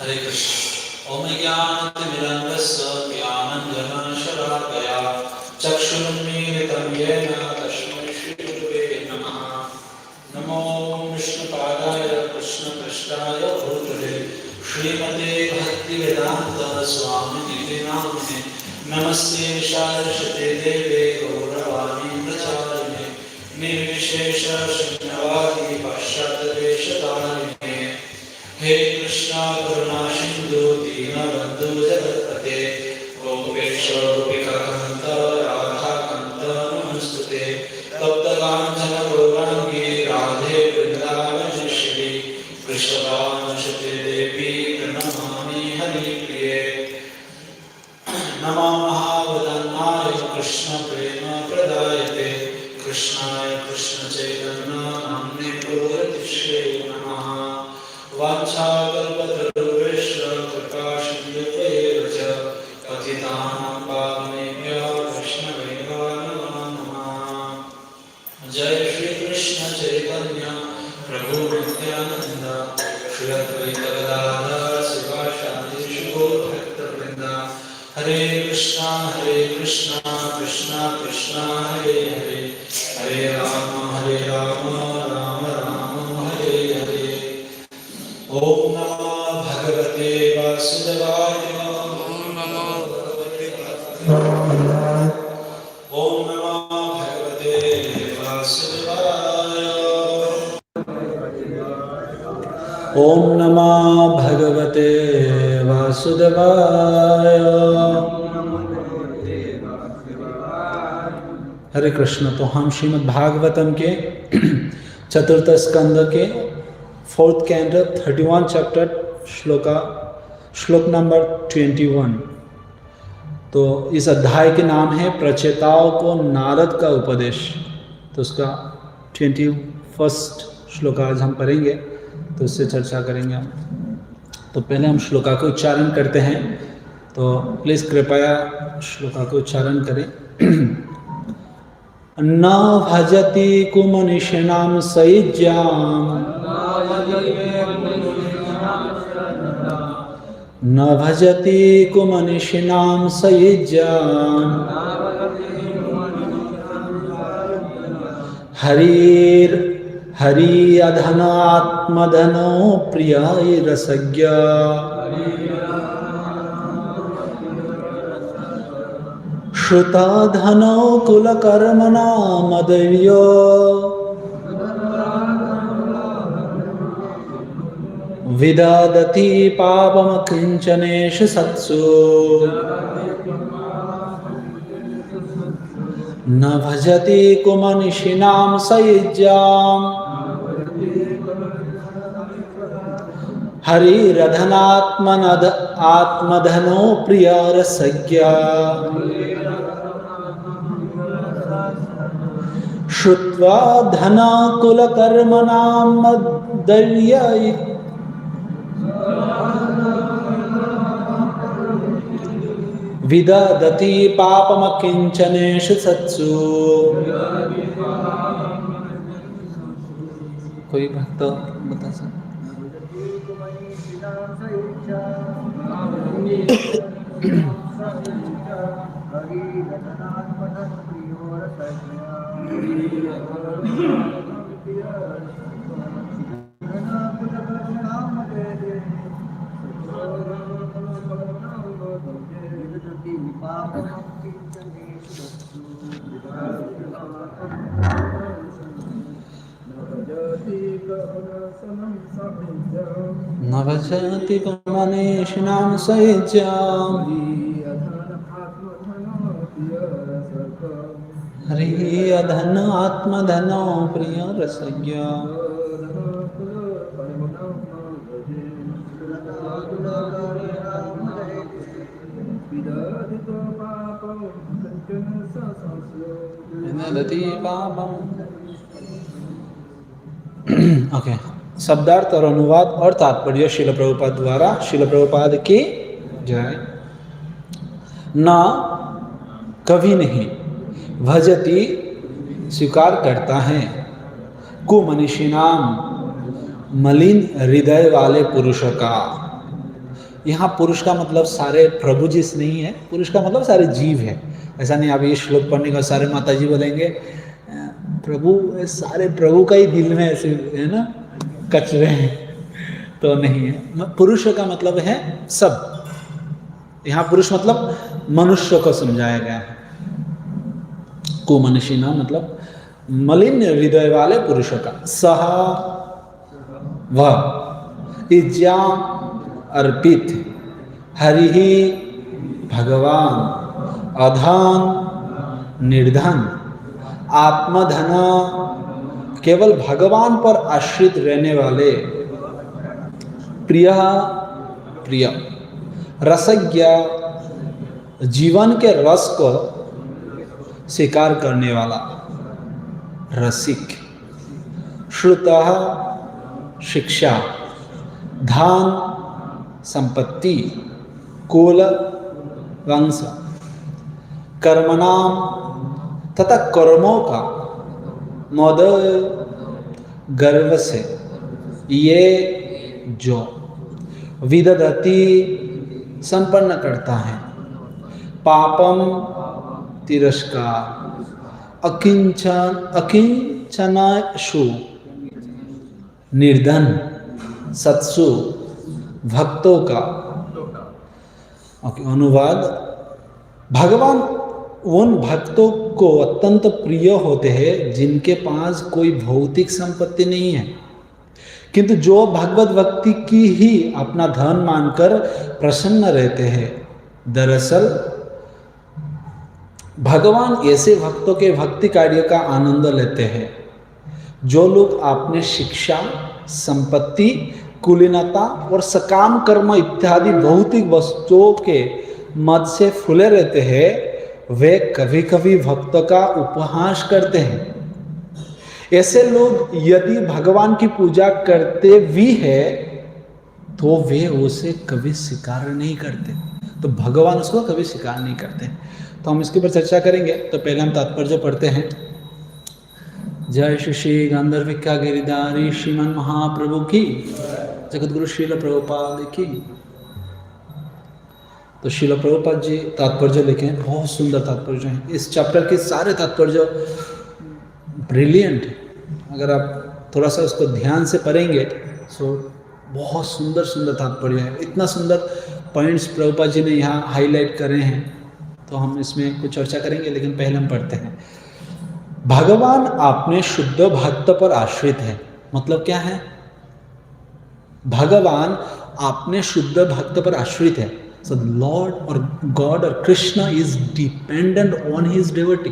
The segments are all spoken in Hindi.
हरे कृष्ण। ओम ज्ञानतिमिरन्धस्य ज्ञानञ्जनशलाकया चक्षुरुन्मीलितं येन तस्मै श्रीगुरवे नमः। नमो विष्णुपादाय कृष्णपृष्ठाय भूतले श्रीमते भक्तिवेदान्त स्वामिनिति नामिने। नमस्ते शारदे देवे गौरवाणी प्रचारिणे निर्विशेष शून्यवादी पाश्चात्यदेशतारिणे। हे कृष्णा करुणा सिंधु दीनबंधु जगत्पते गोपेश गोपिकान्त राधाकान्त नमस्तुते। तप्तकाञ्चन गौराङ्गी राधे वृन्दावनेश्वरी वृषभानुसुते देवी प्रणमामि हरिप्रिये। नमो महावदनाय कृष्ण प्रेम प्रदायते कृष्णाय कृष्ण चैतन्य नाम्ने प्रवृत्तिश्रे नमः। वाञ्छाकल्पतरुभ्यश्च कृपासिन्धुभ्येव च पतितानां पावनेभ्यो वैष्णवेभ्यो नमो नमः। जय श्री कृष्ण चैतन्य प्रभु नित्यानंद श्री अद्वैत गदाधर शिवासादि भक्तवृंद। हरे कृष्णा कृष्णा कृष्णा हरे हरे हरे राम राम राम हरे हरे। ओम नमो भगवते वासुदेवाय। ओम नमो भगवते वासुदेवाय। ओम नमो भगवते वासुदेवाय। हरे कृष्ण। तो हम श्रीमद् भागवतम के चतुर्थ स्कंद के 4th कैंटो 31 चैप्टर श्लोक नंबर 21। तो इस अध्याय के नाम है प्रचेताओं को नारद का उपदेश। तो उसका 21st श्लोक आज हम पढ़ेंगे, तो उससे चर्चा करेंगे हम। तो पहले हम श्लोका को उच्चारण करते हैं, तो प्लीज़ कृपया श्लोका को उच्चारण करें। न भजति कुमनिषिणां सयुज्याम् न भजति कुमनिषिणां सयुज्याम् हरि अधनात्मधनो प्रियैरसज्ञ श्रुतधनो कुलकर्मणा मदव्यो विदधति पापमकिंचनेषु सत्सु न भजति कुमनिषिणां सयुज्याम् आत्मधनो प्रियरसज्ञ श्रुत्वा धनकुलकर्मणां मद्दर्य विदधति पापमकिंचनेषु सत्सु। कोई भक्त बता सकता? न भजति कुमनिषिणां सयुज्याम् हरि अधन आत्मधनो प्रियरसज्ञ। ओके, शब्दार्थ और अनुवाद और तात्पर्य श्रील प्रभुपाद द्वारा। श्रील प्रभुपाद की जय। ना कभी नहीं, भजती स्वीकार करता है, कुमनीषिणाम मलिन हृदय वाले पुरुष का, यहाँ पुरुष का मतलब सारे प्रभु जी से नहीं है, पुरुष का मतलब सारे जीव है। ऐसा नहीं आप ये श्लोक पढ़ने का सारे माता जी बोलेंगे प्रभु, सारे प्रभु का ही दिल में ऐसे है ना कचरे हैं, तो नहीं है। पुरुष का मतलब है सब। यहाँ पुरुष मतलब मनुष्य को समझाया गया है। को मनुष्य ना मतलब मलिन हृदय वाले पुरुषों का। सह वह इज्जा अर्पित हरि ही भगवान अधन निर्धन आत्मधन, केवल भगवान पर आश्रित रहने वाले, प्रिय प्रिय रसज्ञ जीवन के रस को स्वीकार करने वाला रसिक, श्रुतः शिक्षा, धन संपत्ति, कुल वंश, कर्मनाम तथा कर्मों का मद गर्व से ये जो विदधति संपन्न करता है, पापम तिरस्कार अकिंचनाशु निर्धन सत्सु भक्तों का। अनुवाद, भगवान उन भक्तों को अत्यंत प्रिय होते हैं जिनके पास कोई भौतिक संपत्ति नहीं है, किंतु जो भगवत भक्ति की ही अपना धन मानकर प्रसन्न रहते हैं। दरअसल भगवान ऐसे भक्तों के भक्ति कार्य का आनंद लेते हैं जो लोग अपने शिक्षा, संपत्ति, कुलीनता और सकाम कर्म इत्यादि भौतिक वस्तुओं के मद से फूले रहते हैं। वे कभी कभी भक्तों का उपहास करते हैं। ऐसे लोग यदि भगवान की पूजा करते भी है तो वे उसे कभी स्वीकार नहीं करते, तो भगवान उसको कभी स्वीकार नहीं करते। तो हम इसके ऊपर चर्चा करेंगे। तो पहले हम तात्पर्य पढ़ते हैं। जय श्री श्री गांधर्विका गिरिधारी श्रीमन महाप्रभु की, जगतगुरु श्रील प्रभुपाद की। तो श्रील प्रभुपाद जी तात्पर्य लिखे हैं, बहुत सुंदर तात्पर्य हैं। इस चैप्टर के सारे तात्पर्य ब्रिलियंट है। अगर आप थोड़ा सा उसको ध्यान से पढ़ेंगे तो बहुत सुंदर सुंदर तात्पर्य है। इतना सुंदर पॉइंट्स प्रभुपाद जी ने यहाँ हाईलाइट करे हैं, तो हम इसमें कुछ चर्चा करेंगे। लेकिन पहले हम पढ़ते हैं। भगवान अपने शुद्ध भक्त पर आश्रित है। मतलब क्या है? भगवान अपने शुद्ध भक्त पर आश्रित है। सो लॉर्ड और गॉड और Krishna is dependent on his devotee.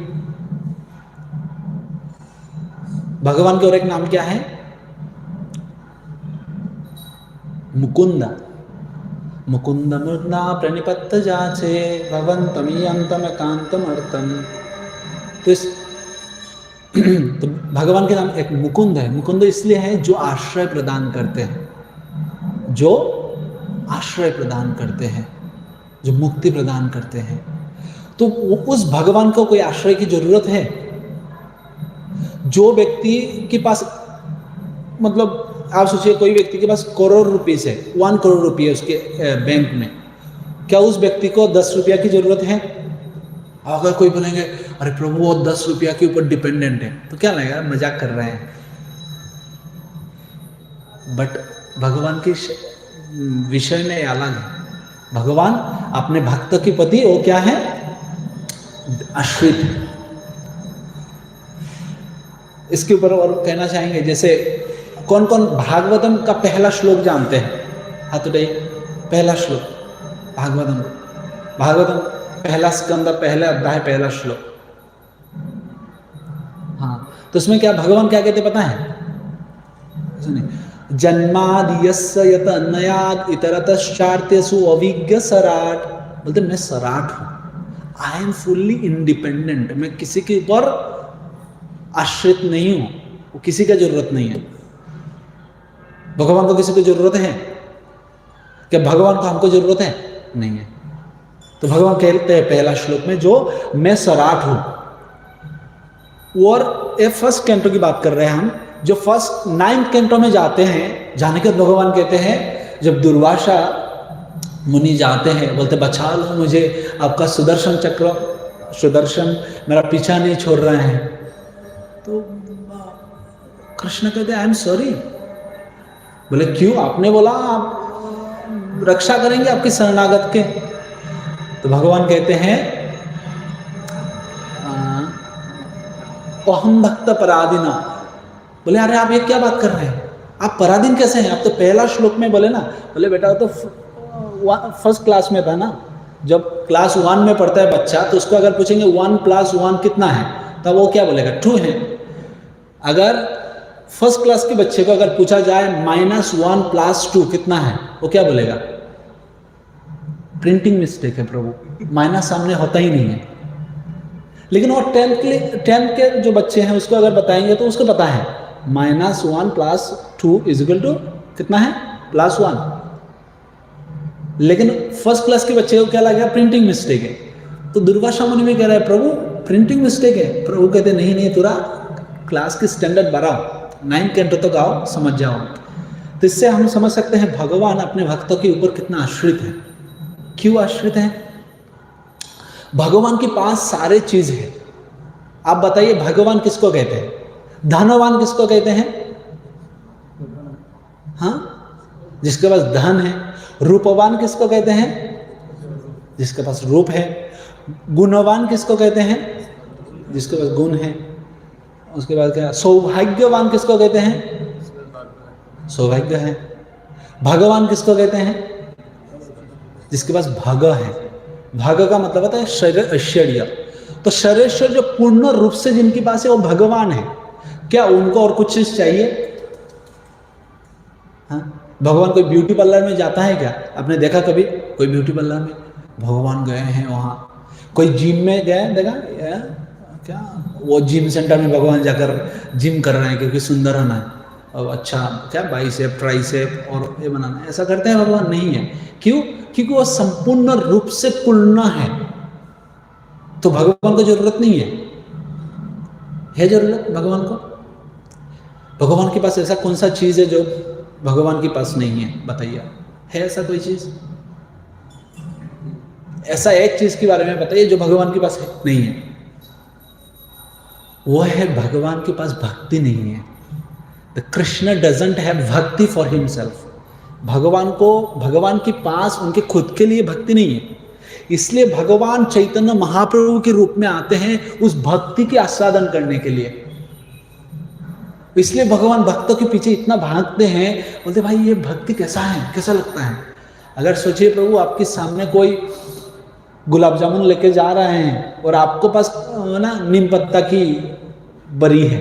भगवान के और एक नाम क्या है? मुकुंद। मुकुंद मुर्ना प्रणिपत्त जाचे भवंतम यंतम एकांतम अर्थम। तो भगवान के नाम एक मुकुंद है। मुकुंद इसलिए है जो आश्रय प्रदान करते हैं, जो आश्रय प्रदान करते हैं, जो मुक्ति प्रदान करते हैं। तो उस भगवान को कोई आश्रय की जरूरत है? जो व्यक्ति के पास, मतलब आप सोचिए कोई व्यक्ति के पास करोड़ रुपीस है, 1 करोड़ रुपये उसके बैंक में, क्या उस व्यक्ति को 10 रुपया की जरूरत है? अगर कोई बोलेंगे अरे प्रभु वो 10 रुपया के ऊपर डिपेंडेंट है, तो क्या लगेगा मजाक कर रहे हैं। बट भगवान के विषय में अलग है। भगवान अपने भक्त के प्रति वो क्या है? आश्रित है। इसके ऊपर और कहना चाहेंगे, जैसे कौन कौन भागवतम का पहला श्लोक जानते हैं? हाथ उठाइए। पहला श्लोक भागवतम, भागवतम पहला स्कंद, पहला अध्याय, पहला श्लोक। हाँ, तो उसमें क्या भगवान क्या कहते पता है? सुनिए, जन्मादियस्य यत अन्नयात् इतरतश्चार्तेषु अविज्ञ सराट। बोलते मैं सराट हूं, आई एम फुल्ली इंडिपेंडेंट। मैं किसी के ऊपर आश्रित नहीं हूं, वो किसी का जरूरत नहीं है। भगवान को किसी को जरूरत है क्या? भगवान को हमको जरूरत है? नहीं है। तो भगवान कहते हैं पहला श्लोक में, जो मैं सराट हूं। और ये फर्स्ट कैंटो की बात कर रहे हैं हम। जो फर्स्ट 9th कैंटो में जाते हैं, जाने के बाद भगवान कहते हैं, जब दुर्वासा मुनि जाते हैं, बोलते बचा लो मुझे, आपका सुदर्शन चक्र, सुदर्शन मेरा पीछा नहीं छोड़ रहे हैं। तो कृष्ण कहते आई एम सॉरी। बोले क्यों? आपने बोला आप रक्षा करेंगे आपके शरणागत के। तो भगवान कहते हैं अहम भक्त पराधीना। बोले अरे आप ये क्या बात कर रहे हैं, आप पराधीन कैसे हैं? आप तो पहला श्लोक में बोले ना। बोले बेटा तो फर्स्ट क्लास में था ना, जब क्लास 1 में पढ़ता है बच्चा तो उसको अगर पूछेंगे 1 + 1 कितना है, तब वो क्या बोलेगा? 2 है। अगर फर्स्ट क्लास के बच्चे को अगर पूछा जाए -1 + 2 कितना है, वो क्या बोलेगा? प्रिंटिंग मिस्टेक है प्रभु, माइनस सामने होता ही नहीं है। लेकिन वो 10th के जो बच्चे हैं उसको अगर बताएंगे तो उसको पता है -1 + 2 = कितना है? +1। लेकिन फर्स्ट क्लास के बच्चे को क्या लगेगा? प्रिंटिंग मिस्टेक है। तो दुर्वासा मुनि में कह रहा है प्रभु प्रिंटिंग मिस्टेक है। प्रभु कहते नहीं नहीं, पूरा क्लास की स्टैंडर्ड बढ़ाओ, 9 कैंटो तक आओ, समझ जाओ। तो इससे हम समझ सकते हैं भगवान अपने भक्तों के ऊपर कितना आश्रित है। क्यों आश्रित है? भगवान के पास सारे चीज है। आप बताइए भगवान किसको कहते हैं? धनवान किसको कहते हैं? हाँ, जिसके पास धन है। रूपवान किसको कहते हैं? जिसके पास रूप है। गुणवान किसको कहते हैं? जिसके पास गुण है। उसके बाद क्या? सौभाग्यवान किसको कहते हैं? सौभाग्य है। भगवान किसको कहते हैं? जिसके पास भग है। भग का मतलब होता है शरीर ऐश्वर्य। तो शरीर जो पूर्ण रूप से जिनके पास है वो भगवान है। क्या उनको और कुछ चीज चाहिए? हाँ, भगवान कोई ब्यूटी पार्लर में जाता है क्या? आपने देखा कभी कोई ब्यूटी पार्लर में? भगवान गए हैं वहां। कोई जिम में गए देखा क्या? वो जिम सेंटर में भगवान जाकर जिम कर रहे हैं क्योंकि सुंदर होना है और अच्छा क्या बाइसेप ट्राइसेप और ये बनाना है, ऐसा करते हैं भगवान? नहीं है। क्यों? क्योंकि वो संपूर्ण रूप से पूर्ण है। तो भगवान को जरूरत नहीं है जरूरत भगवान को? भगवान के पास ऐसा कौन सा चीज है जो भगवान के पास नहीं है? बताइए, है ऐसा कोई चीज? ऐसा एक चीज के बारे में बताइए जो भगवान के पास है? नहीं है। वो है भगवान के पास भक्ति नहीं है। द कृष्ण डजंट हैव भक्ति फॉर हिमसेल्फ। भगवान के पास उनके खुद के लिए भक्ति नहीं है। इसलिए भगवान चैतन्य महाप्रभु के रूप में आते हैं उस भक्ति के आस्वादन करने के लिए। इसलिए भगवान भक्तों के पीछे इतना भागते हैं, बोलते भाई ये भक्ति कैसा है, कैसा लगता है। अगर सोचिए प्रभु आपके सामने कोई गुलाब जामुन लेके जा रहे हैं और आपको पास ना नीम पत्ता की बरी है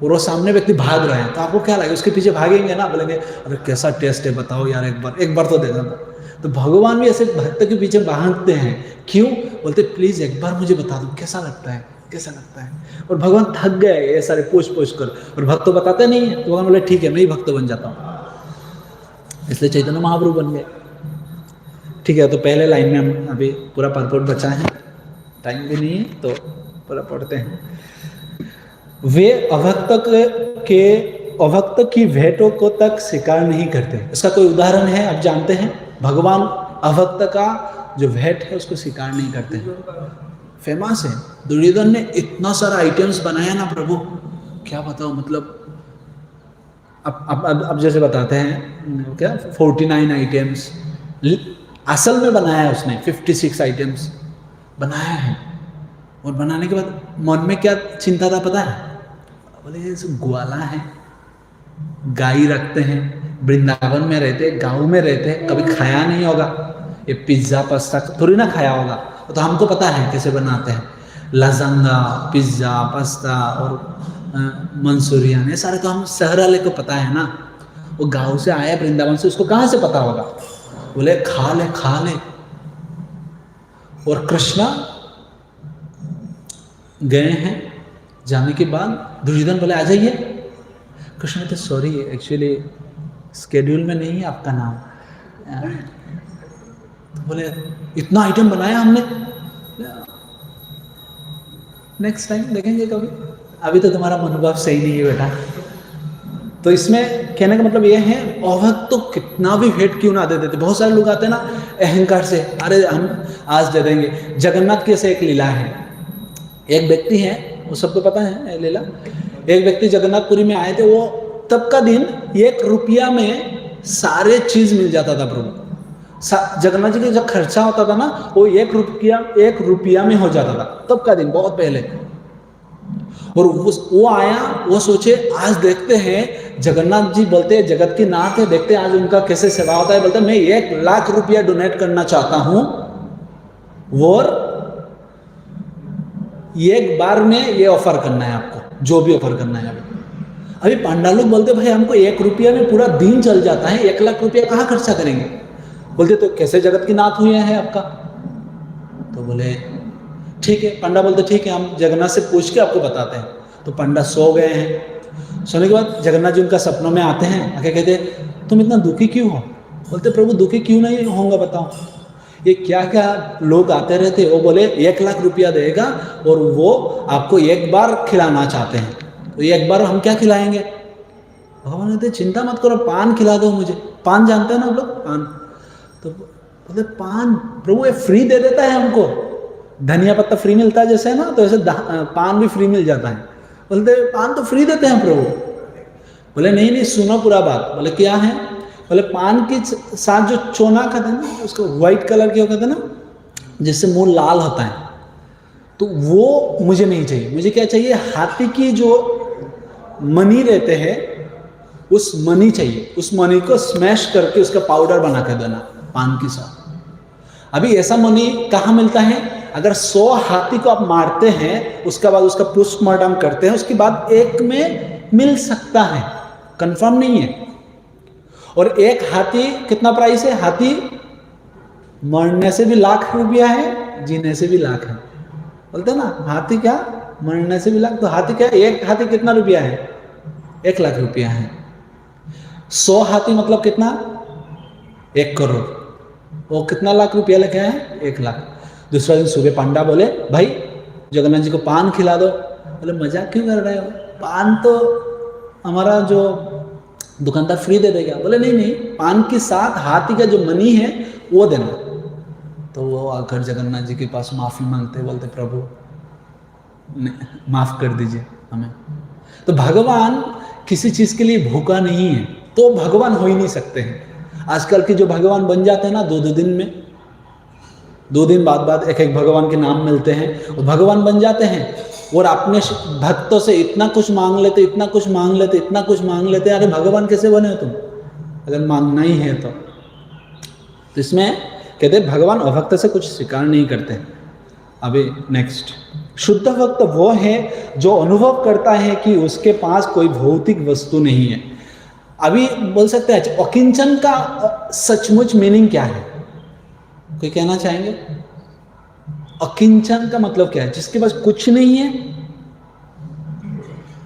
और वो सामने व्यक्ति भाग रहे हैं, तो आपको क्या लगेगा? उसके पीछे भागेंगे ना, बोलेंगे अरे कैसा टेस्ट है बताओ यार, एक बार तो दे देना। तो भगवान भी ऐसे भक्त के पीछे भागते हैं। क्यों? बोलते प्लीज एक बार मुझे बता दो कैसा लगता है, कैसा लगता है। और भगवान थक गए ये सारे पूछ कर, और भक्त तो बताते नहीं है। तो भगवान बोले ठीक है मैं ही भक्त बन जाता हूँ। इसलिए चैतन्य महाप्रभु बन गए। ठीक है, तो पहले लाइन में हम अभी पूरा परपोर्ट बचा है, टाइम भी नहीं है तो पूरा पढ़ते हैं। वे अभक्त की भेंटों को तक स्वीकार नहीं करते। इसका कोई उदाहरण है? आप जानते हैं भगवान अभक्त का जो भेंट है उसको स्वीकार नहीं करते हैं। फेमस है। दुर्योधन ने इतना सारा आइटम्स बनाया ना प्रभु, क्या बताओ। मतलब अब जैसे बताते हैं क्या 49 आइटम्स असल में बनाया है उसने। 56 आइटम्स बनाया है। और बनाने के बाद मन में क्या चिंता था पता है? बोले ग्वाला है, गाय रखते हैं, वृंदावन में रहते, गांव में रहते, कभी खाया नहीं होगा ये पिज्जा पास्ता, थोड़ी ना खाया होगा। तो हमको पता है कैसे बनाते हैं, लजांगा, पिज्जा, पास्ता और मंचूरियन, ये सारे तो हम शहर वाले को पता है ना। वो गांव से आया वृंदावन से, उसको कहाँ से पता होगा? बोले खा ले खा ले। और कृष्णा गए हैं, जाने के बाद दुर्योधन बोले आ जाइए। कृष्ण कहते सॉरी एक्चुअली स्केड्यूल में नहीं है आपका नाम। तो बोले इतना आइटम बनाया हमने, नेक्स्ट टाइम देखेंगे कभी, अभी तो तुम्हारा मनोभाव सही नहीं है बेटा। तो इसमें कहने का मतलब ये है, अभक्त तो कितना भी भेंट क्यों ना दे देते। बहुत सारे लोग आते हैं ना अहंकार से, अरे हम आज दे देंगे। जगन्नाथ की से एक लीला है, एक व्यक्ति है, वो सबको पता है लीला। एक व्यक्ति जगन्नाथपुरी में आए थे, वो तब का दिन 1 रुपया में सारे चीज मिल जाता था प्रभु। जगन्नाथ जी का जो खर्चा होता था ना, वो 1 रुपया में हो जाता था तब का दिन, बहुत पहले। और वो आया, वो सोचे आज देखते हैं, जगन्नाथ जी बोलते हैं जगत की नाथ है, देखते हैं आज उनका कैसे सेवा होता है। बोलते मैं 1 लाख रुपया डोनेट करना चाहता हूं, और एक बार में ये ऑफर करना है आपको, जो भी ऑफर करना है। अभी पांडा लोग बोलते भाई हमको 1 रुपया में पूरा दिन चल जाता है, 1 लाख रुपया कहाँ खर्चा करेंगे। बोलते तो कैसे जगत की नाथ हुए हैं आपका। तो बोले ठीक है। पंडा बोलते ठीक है, हम जगन्नाथ से पूछ के आपको बताते हैं। तो पंडा सो गए हैं। सोने के बाद जगन्नाथ जी उनका सपनों में आते हैं, आके कहते तुम इतना दुखी क्यों हो। बोलते प्रभु दुखी क्यों नहीं होऊंगा, बताओ ये क्या क्या लोग आते रहते। वो बोले 1 लाख रुपया देगा और वो आपको एक बार खिलाना चाहते हैं। तो एक बार हम क्या खिलाएंगे। भगवान कहते चिंता मत करो, पान खिला दो मुझे। पान जानते हैं ना आप लोग, पान। तो बोले पान प्रभु ये फ्री दे देता है हमको, धनिया पत्ता फ्री मिलता है जैसे है ना, तो ऐसे पान भी फ्री मिल जाता है। बोलते पान तो फ्री देते हैं प्रभु। बोले नहीं नहीं सुनो पूरा बात। बोले क्या है। बोले पान के साथ जो चोना कहते हैं ना, उसको व्हाइट कलर के कहते हैं ना, जिससे मुंह लाल होता है, तो वो मुझे नहीं चाहिए। मुझे क्या चाहिए, हाथी की जो मनी रहते हैं उस मनी चाहिए। उस मनी को स्मैश करके उसका पाउडर बना के देना पान के साथ। अभी ऐसा मनी कहाँ मिलता है, अगर 100 हाथी को आप मारते हैं, उसके बाद उसका पोस्टमार्टम करते हैं, उसके बाद 1 में मिल सकता है, कंफर्म नहीं है। और 1 हाथी कितना प्राइस है, हाथी मरने से भी लाख रुपया है, जीने से भी लाख है। बोलते ना हाथी क्या मरने से भी लाख, तो हाथी क्या, 1 हाथी कितना रुपया है, 1 लाख रुपया है। 100 हाथी मतलब कितना, 1 करोड़। वो कितना लाख रुपया लेके आए, 1 लाख। दूसरा दिन सुबह पांडा बोले भाई जगन्नाथ जी को पान खिला दो। बोले मजाक क्यों कर रहे हो, पान तो हमारा जो दुकानदार फ्री दे देगा। बोले नहीं नहीं, पान के साथ हाथी का जो मनी है वो देना। तो वो आकर जगन्नाथ जी के पास माफी मांगते, बोलते प्रभु माफ कर दीजिए हमें। तो भगवान किसी चीज के लिए भूखा नहीं है, तो भगवान हो ही नहीं सकते हैं। आजकल के जो भगवान बन जाते हैं ना 2-2 दिन में, 2 दिन बाद एक भगवान के नाम मिलते हैं, वो भगवान बन जाते हैं और अपने भक्तों से इतना कुछ मांग लेते, इतना कुछ मांग लेते, इतना कुछ मांग लेते। अरे भगवान कैसे बने हो तुम, अगर मांगना ही है तो इसमें कहते भगवान अभक्त से कुछ स्वीकार नहीं करते। अभी नेक्स्ट, शुद्ध भक्त वो है जो अनुभव करता है कि उसके पास कोई भौतिक वस्तु नहीं है। अभी बोल सकते हैं अकिंचन का सचमुच मीनिंग क्या है, कोई कहना चाहेंगे। अकिंचन का मतलब क्या है, जिसके पास कुछ नहीं है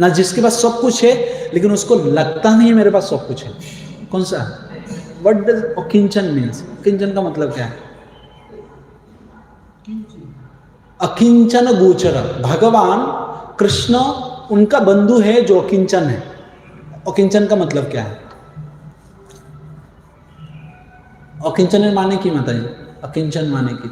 ना, जिसके पास सब कुछ है लेकिन उसको लगता नहीं है मेरे पास सब कुछ है। कौन सा, व्हाट डज अकिंचन मीन्स, अकिंचन का मतलब क्या है। अकिंचन गोचर, भगवान कृष्ण उनका बंधु है जो अकिंचन है। अकिंचन का मतलब क्या है, अकिंचन माने की बताइए, अकिंचन माने की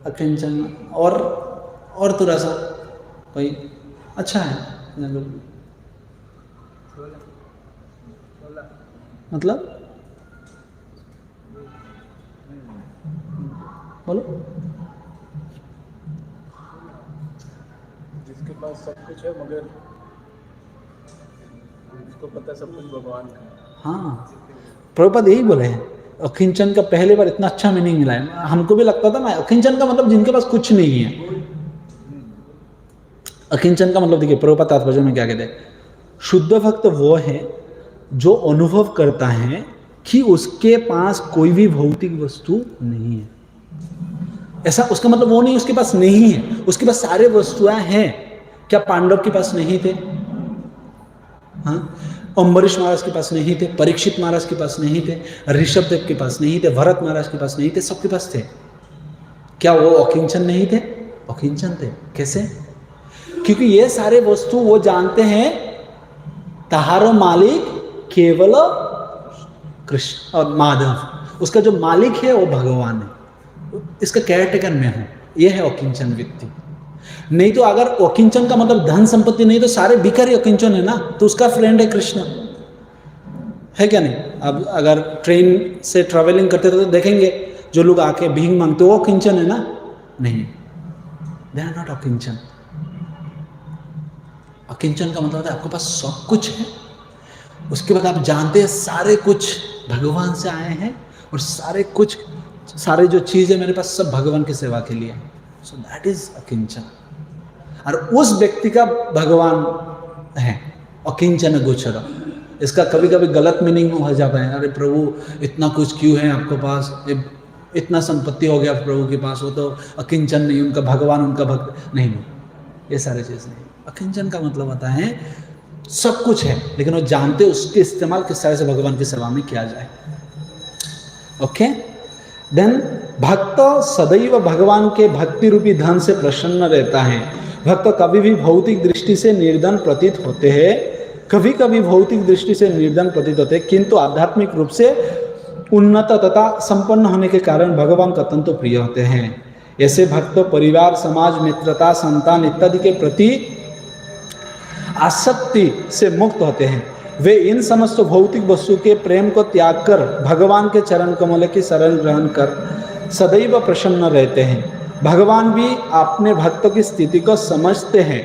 अकिंचन और थोड़ा सा कोई अच्छा है मतलब बोलो। जिसके पास सब कुछ है मगर उसको पता है सब कुछ भगवान का। हाँ, प्रभुपाद यही बोले हैं, अकिंचन का पहले बार इतना अच्छा मीनिंग मिला है। हमको भी लगता था ना अकिंचन का मतलब जिनके पास कुछ नहीं है। अकिंचन का मतलब देखिए प्रभुपाद तात्पर्य में क्या कहते हैं, शुद्ध भक्त वो है जो अनुभव करता है कि उसके पास कोई भी भौतिक वस्तु नहीं है। ऐसा उसका मतलब वो नहीं उसके पास नहीं है, उसके पास सारे वस्तुएं हैं। क्या पांडव के पास नहीं थे, हाँ, अम्बरीश महाराज के पास नहीं थे, परीक्षित महाराज के पास नहीं थे, ऋषभ देव के पास नहीं थे, भरत महाराज के पास नहीं थे, सबके पास थे। क्या वो अकिंचन नहीं थे, अकिंचन थे। कैसे, क्योंकि ये सारे वस्तु वो जानते हैं तहारो मालिक केवल कृष्ण और माधव, उसका जो मालिक है वो भगवान है, इसका केयरटेकर मैं हूं। ये है अकिंचन व्यक्ति। नहीं तो अगर अकिंचन का मतलब धन संपत्ति नहीं तो सारे भिखारी अकिंचन है ना, तो उसका फ्रेंड है कृष्ण, है क्या नहीं? अब अगर ट्रेन से ट्रैवलिंग करते तो देखेंगे जो लोग आके भीख मांगते वो अकिंचन है ना? नहीं, दे आर नॉट अकिंचन। अकिंचन का मतलब है आपके पास सब कुछ है, उसके बाद आप जानते हैं सारे कुछ भगवान से आए हैं और सारे जो चीज है मेरे पास सब भगवान की सेवा के लिए। सो दैट इज अकिंचन। और उस व्यक्ति का भगवान है अकिंचन गोचर। इसका कभी कभी गलत मीनिंग हो जाता है, अरे प्रभु इतना कुछ क्यों है आपके पास, इतना संपत्ति हो गया प्रभु के पास, वो तो अकिंचन नहीं, उनका भगवान उनका भक्त नहीं, ये सारे चीज नहीं। अकिंचन का मतलब होता है सब कुछ है लेकिन वो जानते उसके इस्तेमाल किस तरह से भगवान की सेवा में किया जाए। ओके, देन भक्त सदैव भगवान के भक्ति रूपी धन से प्रसन्न रहता है। भक्त कभी भी भौतिक दृष्टि से निर्धन प्रतीत होते हैं, कभी कभी भौतिक दृष्टि से निर्धन प्रतीत होते हैं, किंतु आध्यात्मिक रूप से उन्नत तथा संपन्न होने के कारण भगवान का अत्यंत प्रिय होते हैं। ऐसे भक्त परिवार, समाज, मित्रता, संतान इत्यादि के प्रति आसक्ति से मुक्त होते हैं। वे इन समस्त भौतिक वस्तु के प्रेम को त्याग कर भगवान के चरण कमल की शरण ग्रहण कर सदैव प्रसन्न रहते हैं। भगवान भी अपने भक्तों की स्थिति को समझते हैं।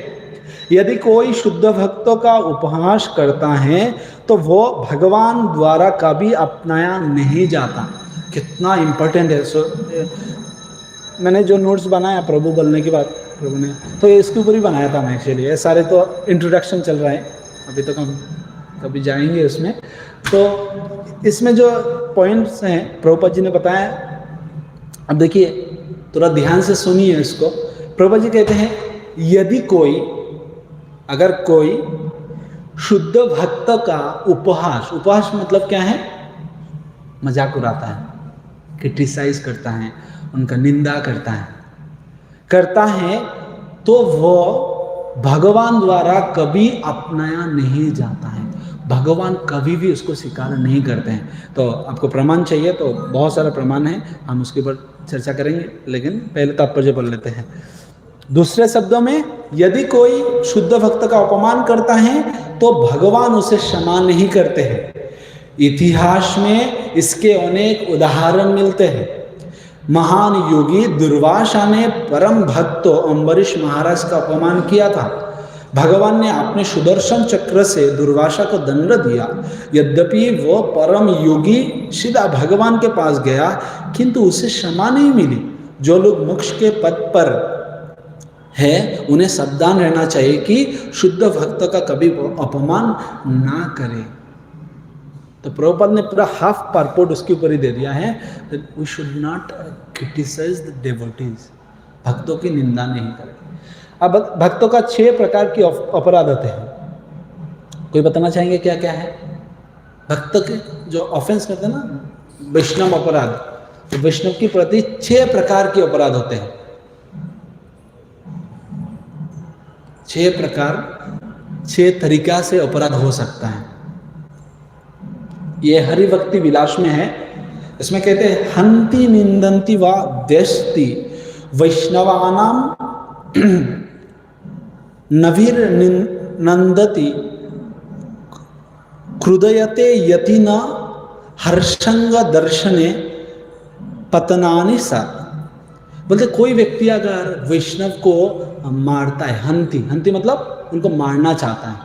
यदि कोई शुद्ध भक्तों का उपहास करता है तो वो भगवान द्वारा कभी अपनाया नहीं जाता। कितना इंपॉर्टेंट है। मैंने जो नोट्स बनाया प्रभु बोलने के बाद प्रभु ने, तो इसके ऊपर ही बनाया था मैं एक्चुअली। ये सारे तो इंट्रोडक्शन चल रहा है, अभी तक हम कभी जाएंगे उसमें। तो इसमें जो पॉइंट्स हैं प्रभुपाद जी ने बताया, अब देखिए थोड़ा ध्यान से सुनिए इसको। प्रभुपाद जी कहते हैं यदि अगर कोई शुद्ध भक्त का उपहास मतलब क्या है? मजाक उड़ाता है, क्रिटिसाइज करता है, उनका निंदा करता है तो वो भगवान द्वारा कभी अपनाया नहीं जाता है। भगवान कभी भी उसको स्वीकार नहीं करते हैं। तो आपको प्रमाण चाहिए तो बहुत सारा प्रमाण है, हम उसके ऊपर चर्चा करेंगे, लेकिन पहले तात्पर्य बोल लेते हैं। दूसरे शब्दों में, यदि कोई शुद्ध भक्त का अपमान करता है तो भगवान उसे क्षमा नहीं करते हैं। इतिहास में इसके अनेक उदाहरण मिलते हैं। महान योगी दुर्वासा ने परम भक्त अम्बरीश महाराज का अपमान किया था। भगवान ने अपने सुदर्शन चक्र से दुर्वासा को दंड दिया। यद्यपि वो परम योगी सीधा भगवान के पास गया, किंतु उसे क्षमा नहीं मिली। जो लोग मोक्ष के पद पर है उन्हें सावधान रहना चाहिए कि शुद्ध भक्त का कभी अपमान ना करे। तो प्रभुपाद ने पूरा हाफ परपोर्ट उसके ऊपर ही दे दिया है, we should not criticise the devotees. भक्तों की निंदा नहीं करें। अब भक्तों का 6 प्रकार की अपराध होते हैं। कोई बताना चाहेंगे क्या क्या है? भक्त के जो ऑफेंस करते हैं ना, वैष्णव अपराध, तो वैष्णव के प्रति 6 प्रकार के अपराध होते हैं। 6 प्रकार, 6 तरीका से अपराध हो सकता है। ये हरिभक्ति विलास में है। इसमें कहते हैं हंति निंदन्ति वा द्वेष्टि वैष्णवानाम नवीर नंदति क्रुदयते यति न हर्षंग दर्शने पतनानि सात। बोलते कोई व्यक्ति अगर वैष्णव को मारता है, हंति मतलब उनको मारना चाहता है,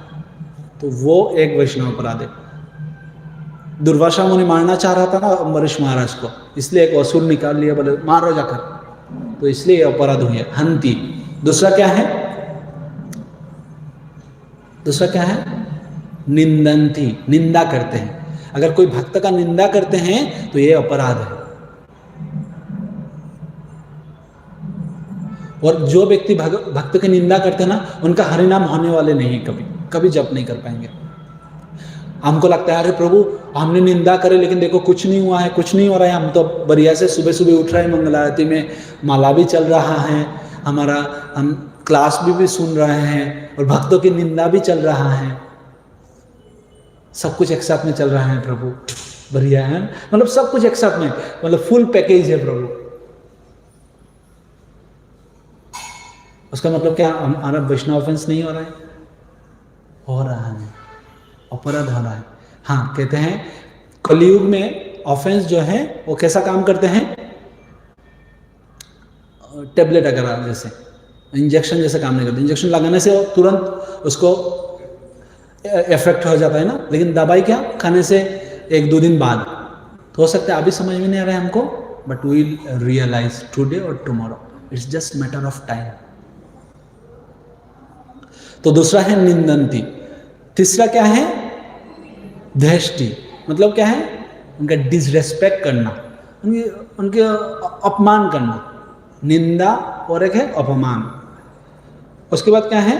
तो वो एक वैष्णव अपराध है। दुर्वासा मुनि मारना चाह रहा था ना अम्बरीश महाराज को, इसलिए एक असुर निकाल लिया, बोले मारो जाकर, तो इसलिए अपराध हुआ हंति। दूसरा क्या है? निंदन्ति, निंदा करते हैं। अगर कोई भक्त का निंदा करते हैं तो ये अपराध है। और जो व्यक्ति भक्त की निंदा करते हैं ना, उनका हरिनाम होने वाले नहीं, कभी जप नहीं कर पाएंगे। हमको लगता है अरे प्रभु हमने निंदा करे लेकिन देखो कुछ नहीं हुआ है, कुछ नहीं हो रहा है, हम तो बढ़िया से सुबह सुबह उठ रहे हैं, मंगल आरती में माला भी चल रहा है, हम क्लास भी सुन रहे हैं और भक्तों की निंदा भी चल रहा है, सब कुछ एक साथ में चल रहा है प्रभु, बढ़िया है, मतलब सब कुछ एक साथ में, मतलब फुल पैकेज है प्रभु। उसका मतलब क्या हमारा वैष्णव ऑफेंस नहीं हो रहा है? हो रहा है, अपराध हो रहा है। हाँ, कहते हैं कलयुग में ऑफेंस जो है वो कैसा काम करते हैं, टेबलेट अगर जैसे इंजेक्शन जैसे काम नहीं करते। इंजेक्शन लगाने से तुरंत उसको इफेक्ट हो जाता है ना, लेकिन दवाई क्या खाने से 1-2 दिन बाद। तो हो सकता है अभी समझ में नहीं आ रहा है हमको, बट वी रियलाइज टुडे और tomorrow, it's just matter of time. तो दूसरा है निंदन्ति। तीसरा क्या है? ध्यष्टि। मतलब क्या है? उनका डिसरेस्पेक्ट करना, उनके अपमान करना। निंदा और एक है अपमान। उसके बाद क्या है?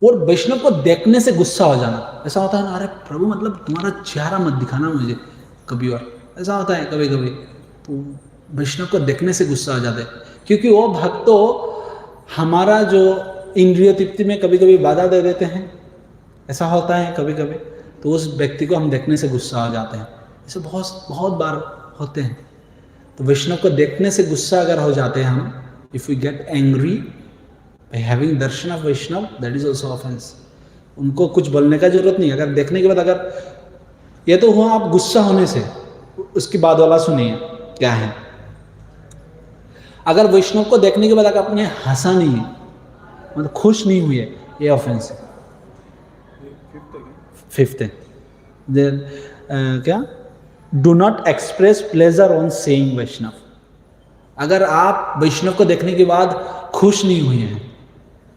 और वैष्णव को देखने से गुस्सा हो जाना। ऐसा होता है ना, अरे प्रभु मतलब तुम्हारा चेहरा मत दिखाना मुझे कभी, और ऐसा होता है कभी कभी। तो वैष्णव को देखने से गुस्सा हो जाता है, क्योंकि वो भक्त तो हमारा जो इंद्रिय तृप्ति में कभी कभी बाधा दे देते हैं, ऐसा होता है कभी कभी। तो उस व्यक्ति को हम देखने से गुस्सा हो जाते हैं, ऐसे बहुत बहुत बार होते हैं। तो वैष्णव को देखने से गुस्सा अगर हो जाते हैं हम, if we get angry by having darshan of Vaishnava, that is also offence. उनको कुछ बोलने का जरूरत नहीं, अगर देखने के बाद, अगर ये तो हुआ आप गुस्सा होने से, उसकी बाद वाला सुनिए क्या है। अगर वैष्णव को देखने के बाद अगर आपने हंसा नहीं है, मतलब खुश नहीं हुई है, ये ऑफेंस है। फिफ्थ है क्या? Do not express pleasure on saying Vaishnav. अगर आप वैष्णव को देखने के बाद खुश नहीं हुए हैं,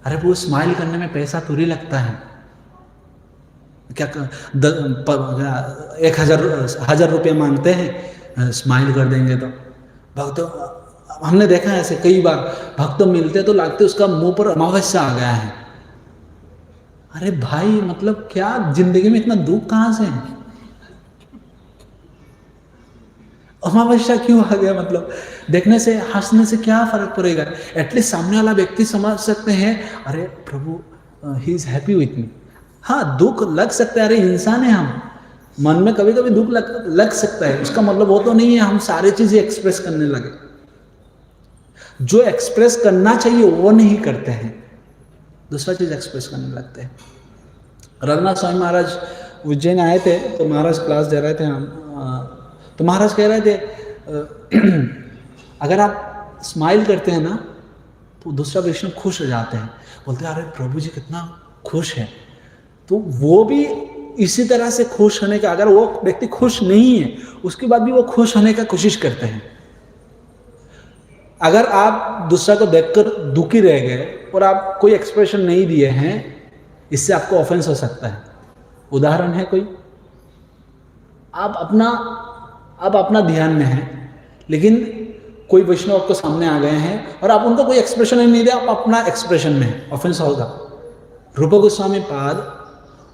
अरे वो स्माइल करने में पैसा थोड़ी लगता है क्या? 1,000 रुपये मांगते हैं, स्माइल कर देंगे तो। भक्त हमने देखा है ऐसे कई बार, भक्त मिलते तो लगते उसका मुंह पर अमावस्या आ गया है। अरे भाई मतलब क्या जिंदगी में इतना दुख कहां से है? अमावस्या क्यों आ गया? मतलब देखने से हंसने से क्या फर्क पड़ेगा? एटलीस्ट सामने वाला व्यक्ति समझ सकते हैं, अरे प्रभु he is happy with me. हाँ, दुख लग सकता है, अरे इंसान है हम, मन में कभी कभी दुख लग सकता है। उसका मतलब वो तो नहीं है हम सारी चीजें एक्सप्रेस करने लगे। जो एक्सप्रेस करना चाहिए वो नहीं करते हैं, दूसरा चीज एक्सप्रेस करने लगते हैं। रघुनाथ स्वामी महाराज उज्जैन आए थे, तो महाराज क्लास दे रहे थे हम, तो महाराज कह रहे थे अगर आप स्माइल करते हैं ना तो दूसरा वैष्णव खुश हो जाते हैं, बोलते हैं अरे प्रभु जी कितना खुश है। तो वो भी इसी तरह से खुश होने का, अगर वो व्यक्ति खुश नहीं है उसके बाद भी वो खुश होने का कोशिश करते हैं। अगर आप दूसरा को देखकर दुखी रह गए और आप कोई एक्सप्रेशन नहीं दिए हैं, इससे आपको ऑफेंस हो सकता है। उदाहरण है कोई, आप अपना ध्यान में हैं, लेकिन कोई वैष्णव आपको सामने आ गए हैं और आप उनको कोई एक्सप्रेशन नहीं दिया, आप अपना एक्सप्रेशन में हैं, ऑफेंस होगा। रूप गोस्वामी पाद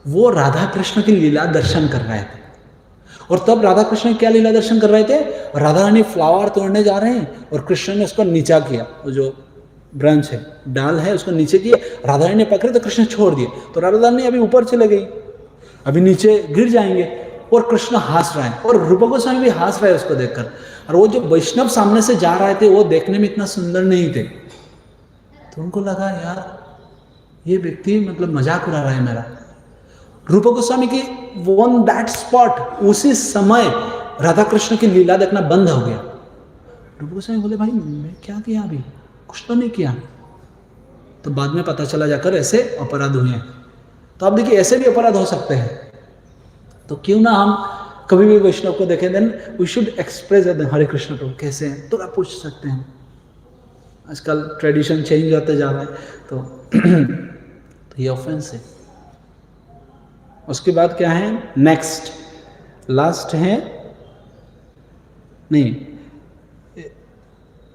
वो राधा कृष्ण की लीला दर्शन कर रहे थे, और तब राधा कृष्ण क्या लीला दर्शन कर रहे थे? राधा रानी फ्लावर तोड़ने जा रहे हैं और कृष्ण ने उसको नीचा किया, वो जो ब्रांच है, डाल है, उसको नीचे किया। राधा रानी ने पकड़े तो कृष्ण छोड़ दिए, तो राधा रानी अभी ऊपर चले गई, अभी नीचे गिर जाएंगे, और कृष्ण हंस रहे हैं, और रूप गोस्वामी भी हंस रहे हैं उसको देखकर। और वो जो वैष्णव सामने से जा रहे थे वो देखने में इतना सुंदर नहीं थे, तो उनको लगा यार ये व्यक्ति मतलब मजाक उड़ा रहा है मेरा। रूप गोस्वामी की ऑन दैट स्पॉट, उसी समय राधा कृष्ण की लीला देखना बंद हो गया। रूप गोस्वामी बोले भाई मैं क्या किया, अभी कुछ तो नहीं किया। तो बाद में पता चला जाकर ऐसे अपराध हुए। तो आप देखिए ऐसे भी अपराध हो सकते हैं। तो क्यों ना हम कभी भी वैष्णव को देखें, देन वी शुड एक्सप्रेस हरे कृष्ण प्रभु कैसे हैं, तो आप पूछ सकते हैं। आजकल ट्रेडिशन चेंज होते जा रहा है, तो ये ऑफेंस है। उसके बाद क्या है? नेक्स्ट लास्ट है, नहीं,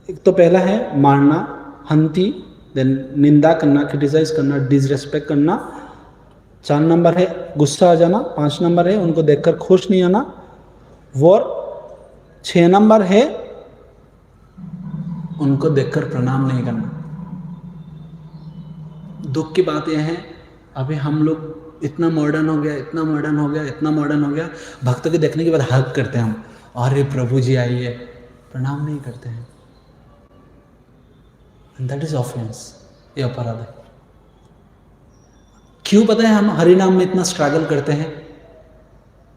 एक तो पहला है मारना, हंती, देन निंदा करना, क्रिटिसाइज करना, डिसरेस्पेक्ट करना। 4 नंबर है गुस्सा आ जाना। 5 नंबर है उनको देखकर खुश नहीं होना। और 6 नंबर है उनको देखकर प्रणाम नहीं करना। दुख की बात यह है, अभी हम लोग इतना मॉडर्न हो गया, इतना मॉडर्न हो गया, इतना मॉडर्न हो गया, भक्तों के देखने के बाद हग करते हैं हम, अरे प्रभु जी आइए, प्रणाम नहीं करते हैं। दैट इज ऑफेंस, ये अपराध है। क्यों पता है हम हरि नाम में इतना स्ट्रगल करते हैं?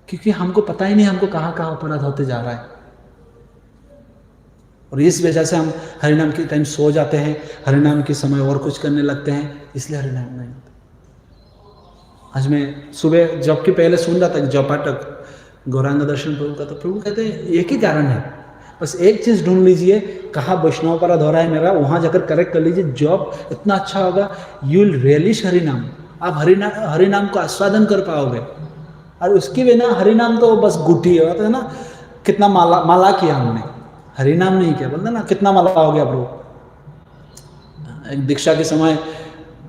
क्योंकि हमको पता ही नहीं हमको कहाँ कहाँ अपराध होते जा रहा है, और इस वजह से हम हरिनाम के टाइम सो जाते हैं, हरिनाम के समय और कुछ करने लगते हैं, इसलिए हरिनाम नहीं होता। आज मैं सुबह जॉब के पहले सुन रहा था कि जौपाटक गौरांग दर्शन प्रभु का, तो प्रभु कहते हैं एक ही कारण है, बस एक चीज़ ढूंढ लीजिए, कहाँ वैष्णव अपराध हो रहा है मेरा, वहाँ जाकर करेक्ट कर लीजिए, जॉब इतना अच्छा होगा, यू विल रियलिश हरिनाम, आप हरिनाम को आस्वादन कर पाओगे। और उसकी बिना हरिनाम तो बस गुटी है ना, कितना माला किया हमने, हरिनाम नहीं किया, बोलते ना कितना माला हो गया प्रभु। एक दीक्षा के समय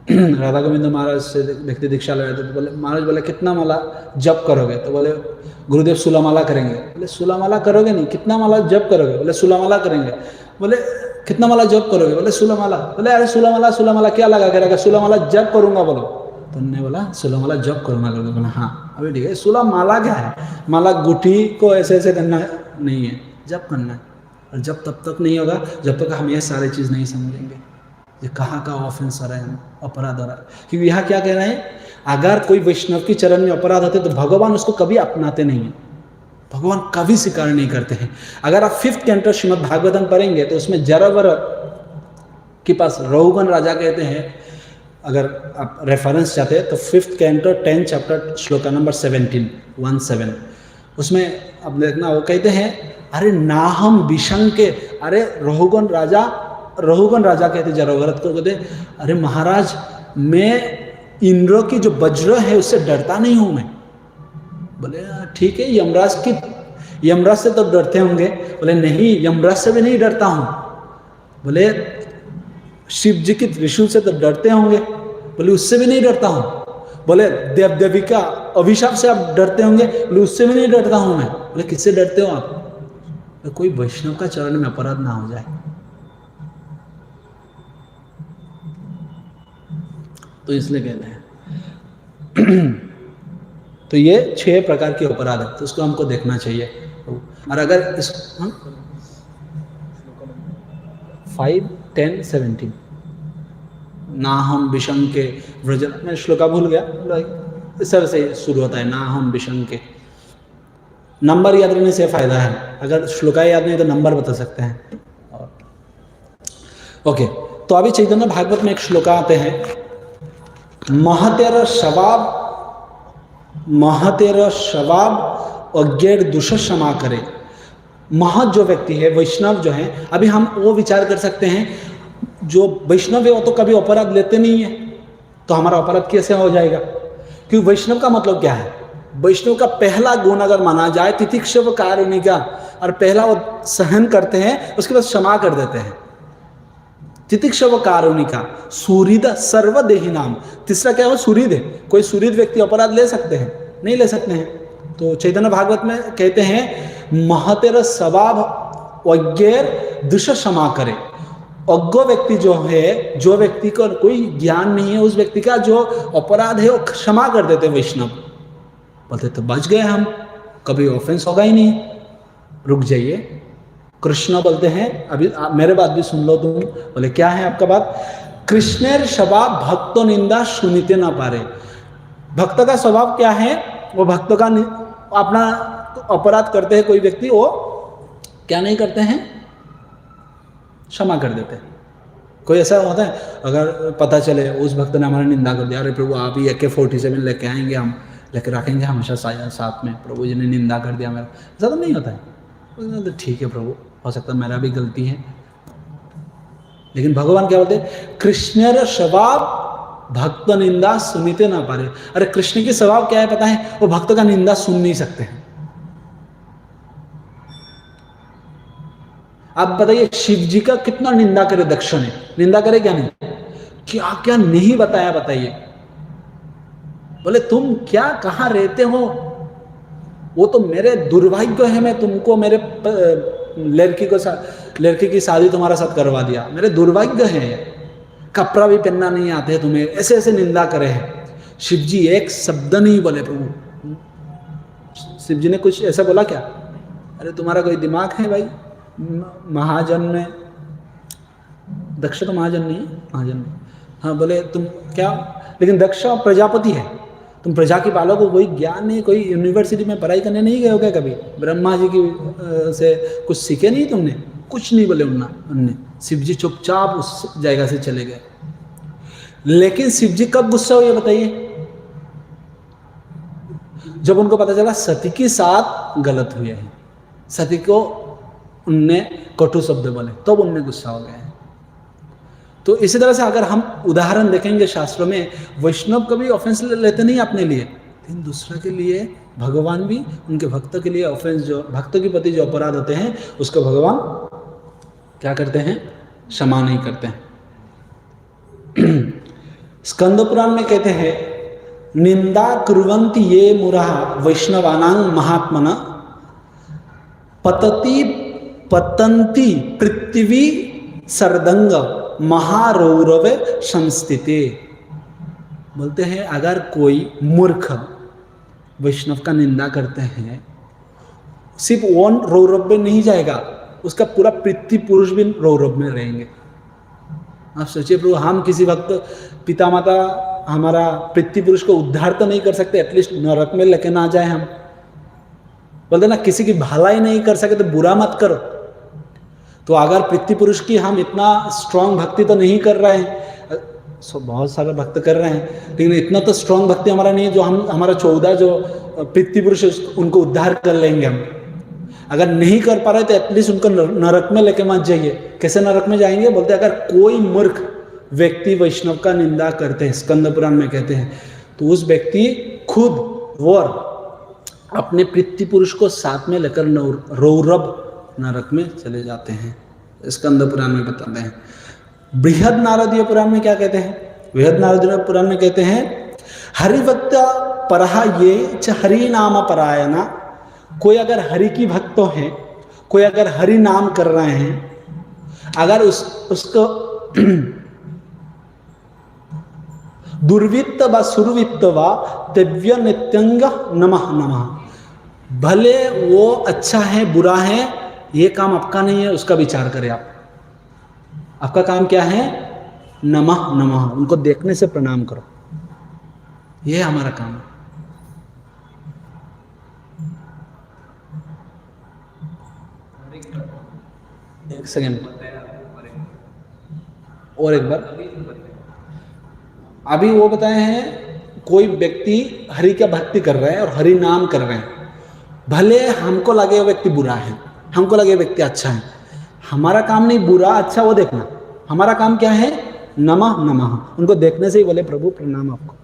राधा गोविंद महाराज से व्यक्ति दीक्षा लगाए थे, तो बोले महाराज बोले कितना माला जप करोगे, तो बोले गुरुदेव 16 माला करेंगे। बोले 16 माला करोगे नहीं, कितना माला जप करोगे? बोले 16 माला करेंगे। बोले कितना माला जप करोगे? बोले 16 माला। बोले अरे 16 माला क्या लगा करेगा, 16 माला जप करूंगा बोलो। तो उन्होंने बोला 16 माला जप करूंगा करके। बोला हाँ अभी ठीक है, 16 माला क्या है, माला गुठी को ऐसे ऐसे करना नहीं है, जप करना है। और जब तब तक नहीं होगा जब तक हम ये सारी चीज़ नहीं समझेंगे, ये कहाँ का ऑफेंस हो रहा है, अपराध हो रहा है। क्योंकि यहाँ क्या कह रहे हैं, अगर कोई वैष्णव के चरण में अपराध होते तो भगवान उसको कभी अपनाते नहीं हैं, भगवान कभी स्वीकार नहीं करते हैं। अगर आप 5th कैंटो श्रीमद् भागवतम पढ़ेंगे तो उसमें जरावर के पास रघुगण राजा कहते हैं, अगर आप रेफरेंस चाहते हैं तो 5th canto 10 chapter shloka number 17 उसमें आप देखना, वो कहते हैं अरे ना हम विशंके, अरे रघुगण राजा कहते जरावरत को, कहते अरे महाराज मैं इंद्र की जो वज्र है उससे डरता नहीं हूं मैं। बोले ठीक है, यमराज से तो डरते होंगे। बोले नहीं, यमराज से भी नहीं डरता हूं। बोले शिव जी की त्रिशूल से तो डरते होंगे। बोले उससे भी नहीं डरता हूं। बोले देव देवी का अभिशाप से आप डरते होंगे। बोले उससे भी नहीं डरता हूं मैं। बोले किससे डरते हो आप? तो कोई वैष्णव का चरण में अपराध ना हो जाए। तो इसलिए कहते हैं तो ये 6 प्रकार के अपराध है, तो उसको हमको देखना चाहिए। और अगर इस 5, 10, 17 ना हम विषम के व्रज, मैं श्लोका भूल गया, इस तरह से शुरू होता है, ना हम विषम के। नंबर याद रखने से फायदा है, अगर श्लोका याद नहीं तो नंबर बता सकते हैं। ओके, तो अभी चैतन्य भागवत में एक श्लोका आते हैं, महतेर शवाब अज्ञेर दुष क्षमा करे। महत जो व्यक्ति है, वैष्णव जो है, अभी हम वो विचार कर सकते हैं, जो वैष्णव है वो तो कभी अपराध लेते नहीं है, तो हमारा अपराध कैसे हो जाएगा? क्योंकि वैष्णव का मतलब क्या है? वैष्णव का पहला गुण अगर माना जाए तितिक्षव कारुणिका, और पहला वो सहन करते हैं, उसके बाद क्षमा कर देते हैं। तितिक्षव कारुणिका, सुहृद सर्वदेही नाम। तीसरा क्या है? सुहृद है। कोई सुहृद व्यक्ति अपराध ले सकते हैं? नहीं ले सकते हैं। तो चैतन्य भागवत में कहते हैं महतेर स्वभाव अज्ञेर दुष क्षमा करे। अज्ञ व्यक्ति जो है, जो व्यक्ति को कोई ज्ञान नहीं है, उस व्यक्ति का जो अपराध है वो क्षमा कर देते वैष्णव। बोलते तो बच गए हम, कभी ऑफेंस होगा ही नहीं। रुक जाइए, कृष्ण बोलते हैं, अभी मेरे बात भी सुन लो तुम। बोले क्या है आपका बात? कृष्णेर स्वभाव भक्तो निंदा सुनिते ना पारे। भक्त का स्वभाव क्या है? वो भक्त का अपना अपराध करते हैं कोई व्यक्ति, वो क्या नहीं करते हैं? क्षमा कर देते हैं। कोई ऐसा होता है, अगर पता चले उस भक्त ने हमारी निंदा कर दिया, अरे प्रभु आप ही AK-47 लेके आएंगे, हम लेके रखेंगे हमेशा साथ में, प्रभु जी ने निंदा कर दिया मेरा, ऐसा तो नहीं होता है। तो ठीक है प्रभु, हो सकता है मेरा भी गलती है। लेकिन भगवान क्या बोलते हैं? कृष्ण स्वभाव भक्त निंदा सुनते ना पारे। अरे कृष्ण की स्वभाव क्या है पता है? वो भक्त का निंदा सुन नहीं सकते हैं। आप बताइए शिव जी का कितना निंदा करे दक्ष ने, निंदा करे क्या नहीं? क्या क्या नहीं बताया, बताइए। बोले तुम क्या कहाँ रहते हो? वो तो मेरे दुर्भाग्य है, मैं तुमको मेरे लड़की की शादी तुम्हारा साथ करवा दिया, मेरे दुर्भाग्य है, कपड़ा भी पहनना नहीं आते तुम्हें, ऐसे ऐसे निंदा करे हैं। शिव जी एक शब्द नहीं बोले प्रभु। शिव जी ने कुछ ऐसा बोला क्या? अरे तुम्हारा कोई दिमाग है भाई? महाजन ने, दक्ष तो महाजन नहीं, महाजन नहीं, हाँ बोले तुम क्या, लेकिन दक्ष प्रजापति है, तुम प्रजा की पालो को, कोई ज्ञान नहीं, कोई यूनिवर्सिटी में पढ़ाई करने नहीं गए हो क्या कभी? ब्रह्मा जी की से कुछ सीखे नहीं तुमने? कुछ नहीं बोले उनने। शिव जी चुपचाप उस जगह से चले गए। लेकिन शिव जी कब गुस्सा हुए बताइए? जब उनको पता चला सती के साथ गलत हुए हैं, सती को उनने कटु शब्द बोले, तब तो उनने गुस्सा हो गए। तो इसी तरह से अगर हम उदाहरण देखेंगे शास्त्रों में, वैष्णव कभी ऑफेंस लेते नहीं अपने लिए, लेकिन दूसरे के लिए भगवान भी उनके भक्तों के लिए ऑफेंस, जो भक्तों के प्रति जो अपराध होते हैं उसको भगवान क्या करते हैं? क्षमा नहीं करते हैं। स्कंद पुराण में कहते हैं, निंदा कुर्वन्ति ये मुराः वैष्णवानां महात्मना पतन्ति पृथ्वी सर्दंग महारौरव संस्थिते। बोलते हैं अगर कोई मूर्ख वैष्णव का निंदा करते हैं, सिर्फ वो रौरव में नहीं जाएगा, उसका पूरा पृथ्वी पुरुष भी रौरव में रहेंगे। आप सोचिए प्रभु, हम किसी वक्त पिता माता हमारा पृथ्वी पुरुष को उद्धार तो नहीं कर सकते, एटलीस्ट नरक में लेके ना जाए हम। बोलते ना किसी की भलाई नहीं कर सके तो बुरा मत करो। तो अगर पृथ्वी पुरुष की हम इतना स्ट्रांग भक्ति तो नहीं कर रहे हैं, बहुत सारे भक्त कर रहे हैं, लेकिन इतना तो स्ट्रांग भक्ति हमारा नहीं है जो हम हमारा 14 जो पृथ्वी पुरुष उनको उद्धार कर लेंगे हम। अगर नहीं कर पा रहे तो एटलीस्ट उनको नरक में लेके मत जाइए। कैसे नरक में जाएंगे? बोलते अगर कोई मूर्ख व्यक्ति वैष्णव का निंदा करते हैं, स्कंद पुराण में कहते हैं, तो उस व्यक्ति खुद और अपने पृथ्वी पुरुष को साथ में लेकर रौरव नरक में चले जाते हैं। स्कंद पुराण में बताते हैं। बृहद नारदीय पुराण में क्या कहते हैं? बृहद नारदीय पुराण में कहते हैं, हरिभक्त परहा ये च हरि नाम परायणा। कोई अगर हरि की भक्त है, कोई अगर हरि नाम कर रहे हैं, अगर उसको दुर्वित्त व सुरवित्त व दिव्य नित्यंग नमः नमः। भले वो अच्छा है बुरा है, ये काम आपका नहीं है, उसका विचार करें आप। आपका काम क्या है? नमः नमः, उनको देखने से प्रणाम करो, ये हमारा काम है। एक सेकेंड और एक बार। अभी वो बताए हैं, कोई व्यक्ति हरि का भक्ति कर रहे हैं और हरि नाम कर रहे हैं, भले हमको लगे वो व्यक्ति बुरा है, हमको लगे व्यक्ति अच्छा है, हमारा काम नहीं बुरा अच्छा वो देखना, हमारा काम क्या है? नमः नमः, उनको देखने से ही बोले प्रभु प्रणाम आपको।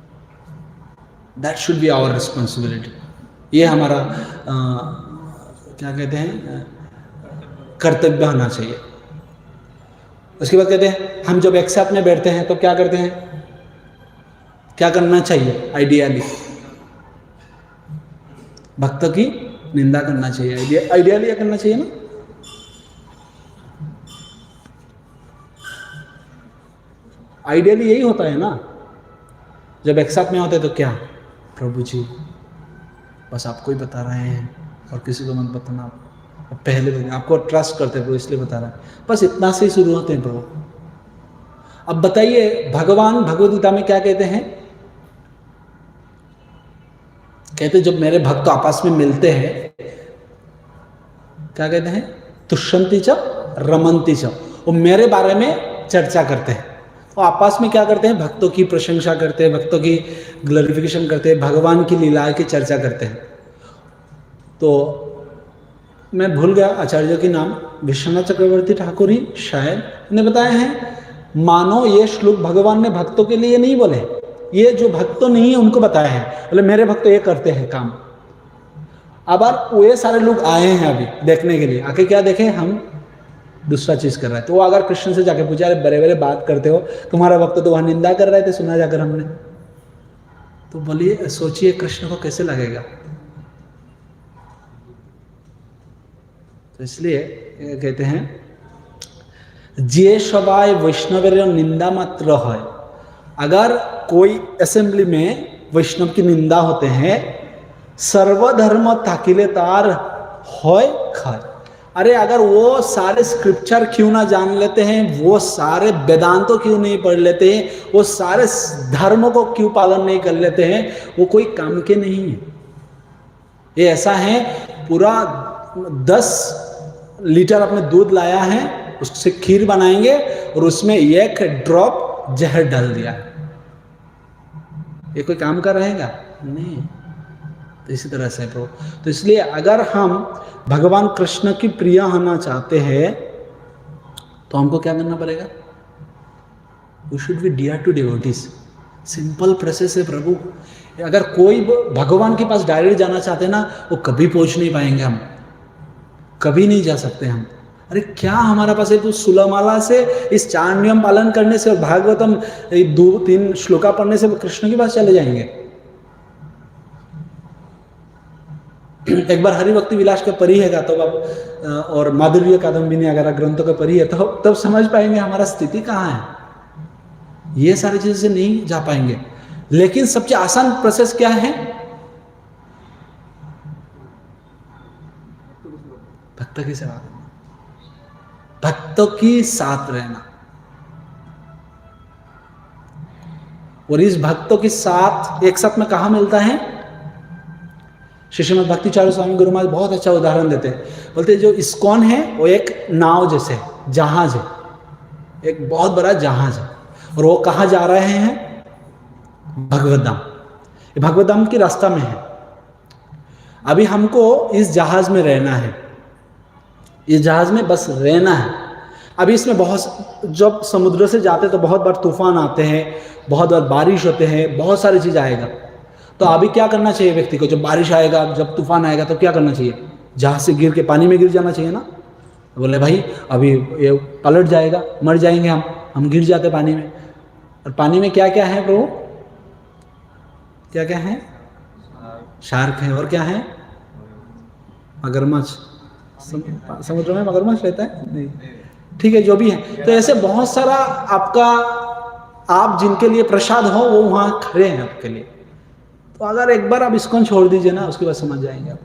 That should be our responsibility. ये हमारा क्या कहते हैं, कर्तव्य होना चाहिए। उसके बाद कहते हैं, हम जब एक साथ में बैठते हैं तो क्या करते हैं, क्या करना चाहिए? आइडियली भक्त की निंदा करना चाहिए, आइडियली क्या करना चाहिए ना? आइडियली यही होता है ना। जब एक साथ में होते तो क्या, प्रभु जी बस आपको ही बता रहे हैं और किसी को मत बताना, पहले भी आपको ट्रस्ट करते हैं प्रभु इसलिए बता रहे हैं, बस इतना से ही शुरू होते हैं प्रभु। अब बताइए भगवान भगवद गीता में क्या कहते हैं? कहते जब मेरे भक्त आपस में मिलते हैं क्या कहते हैं? तुष्यन्ति च रमन्ति च। वो मेरे बारे में चर्चा करते हैं, वो आपस में क्या करते हैं? भक्तों की प्रशंसा करते हैं, भक्तों की ग्लोरिफिकेशन करते हैं, भगवान की लीला की चर्चा करते हैं। तो मैं भूल गया आचार्य की नाम, विश्वनाथ चक्रवर्ती ठाकुर ही शायद ने बताया है, मानो ये श्लोक भगवान ने भक्तों के लिए नहीं बोले, ये जो भक्तों नहीं है उनको बताया है। बोले मेरे भक्त ये करते हैं काम। अब वो ये सारे लोग आए हैं अभी देखने के लिए, आके क्या देखे? हम दूसरा चीज कर रहे हैं। तो वो अगर कृष्ण से जाके पूछा, अरे बड़े बड़े बात करते हो, तुम्हारा भक्त तो वहां निंदा कर रहे थे, सुना जाकर हमने। तो बोलिए सोचिए कृष्ण को कैसे लगेगा। तो इसलिए कहते हैं जे सबाई वैष्णवेर निंदा मात्र है। अगर कोई असेंबली में वैष्णव की निंदा होते हैं, सर्वधर्म ताकिले तार होय खाय। अरे अगर वो सारे स्क्रिप्चर क्यों ना जान लेते हैं, वो सारे वेदांतों क्यों नहीं पढ़ लेते हैं, वो सारे धर्म को क्यों पालन नहीं कर लेते हैं, वो कोई काम के नहीं है। ये ऐसा है, पूरा 10 लीटर अपने दूध लाया है, उससे खीर बनाएंगे और उसमें 1 ड्रॉप जहर डाल दिया। ये कोई काम कर रहेगा? नहीं। तो इसी तरह से तो इसलिए अगर हम भगवान कृष्ण की प्रिय होना चाहते हैं तो हमको क्या करना पड़ेगा? We should be dear to devotees. Simple process है प्रभु। अगर कोई भगवान के पास डायरेक्ट जाना चाहते हैं ना, वो कभी पहुंच नहीं पाएंगे, हम कभी नहीं जा सकते हम। अरे क्या हमारा पास है? तो सुलमाला से, इस 4 नियम पालन करने से और भागवतम 2-3 श्लोका पढ़ने से कृष्ण के पास चले जाएंगे। एक बार हरि भक्ति विलास का पढ़ी है तो आप, और माधुर्य कादम्बिनी अगर ग्रंथों का पढ़ी है तो तब समझ पाएंगे हमारा स्थिति कहाँ है। ये सारी चीजें से नहीं जा पाएंगे। लेकिन सबसे आसान प्रोसेस क्या है? भक्त की सेवा करना, भक्तों की साथ रहना। और इस भक्तों के साथ एक साथ में कहाँ मिलता है? श्रीमद् भक्तिचार्य स्वामी गुरु महाराज बहुत अच्छा उदाहरण देते हैं। बोलते हैं जो इस्कॉन है वो एक नाव जैसे जहाज है, एक बहुत बड़ा जहाज है, और वो कहाँ जा रहे हैं? भगवत धाम। ये भगवत धाम की रास्ता में है। अभी हमको इस जहाज में रहना है, इस जहाज में बस रहना है। अभी इसमें बहुत, जब समुद्र से जाते तो बहुत बार तूफान आते हैं, बहुत बार बारिश होते हैं, बहुत सारी चीज आएगा। तो अभी क्या करना चाहिए व्यक्ति को? जब बारिश आएगा, जब तूफान आएगा तो क्या करना चाहिए? जहाज से गिर के पानी में गिर जाना चाहिए ना। बोले भाई अभी ये पलट जाएगा, मर जाएंगे हम गिर जाते पानी में। और पानी में क्या क्या है प्रभु? क्या क्या है? शार्क है। और क्या है? मगरमच्छ। समुद्र में मगरमच्छ रहता है? नहीं, ठीक है, जो भी है। तो ऐसे बहुत सारा आपका, आप जिनके लिए प्रसाद हो वो वहां खड़े हैं आपके लिए। तो अगर एक बार आप इस्कॉन छोड़ दीजिए ना, उसके बाद समझ जाएंगे आप।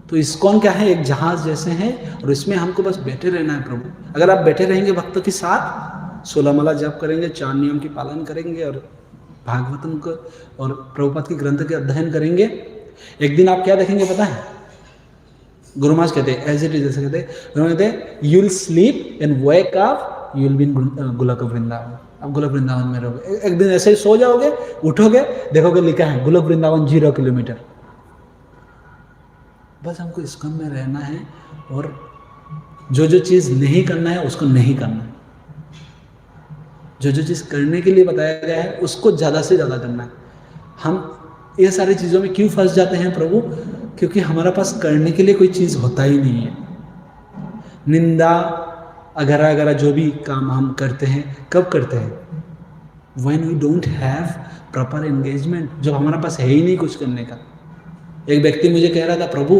तो इस्कॉन क्या है? एक जहाज जैसे है, और इसमें हमको बस बैठे रहना है प्रभु। अगर आप बैठे रहेंगे भक्तों के साथ, 16 माला जप करेंगे, 4 नियम की पालन करेंगे, और भागवतम को और प्रभुपाद की ग्रंथ के अध्ययन करेंगे, एक दिन आप क्या देखेंगे पता है? गुरु महाराज कहते हैं, एज इट इज, जैसे कहते हैं, you will sleep and wake up, you will be in Golok Vrindavan. आप गोलोक वृंदावन में रहोगे। एक दिन ऐसे ही सो जाओगे, उठोगे, देखोगे लिखा है गोलोक वृंदावन 0 किलोमीटर। बस हमको इस्कॉन में रहना है, और जो जो चीज नहीं करना है उसको नहीं करना है, जो जो चीज करने के लिए बताया गया है उसको ज्यादा से ज्यादा करना है। हम ये सारी चीजों में क्यों फंस जाते हैं प्रभु? क्योंकि हमारा पास करने के लिए कोई चीज होता ही नहीं है। निंदा अगरा अगरा जो भी काम हम करते हैं, कब करते हैं? When we don't have proper engagement, जब हमारा पास है ही नहीं कुछ करने का। एक व्यक्ति मुझे कह रहा था, प्रभु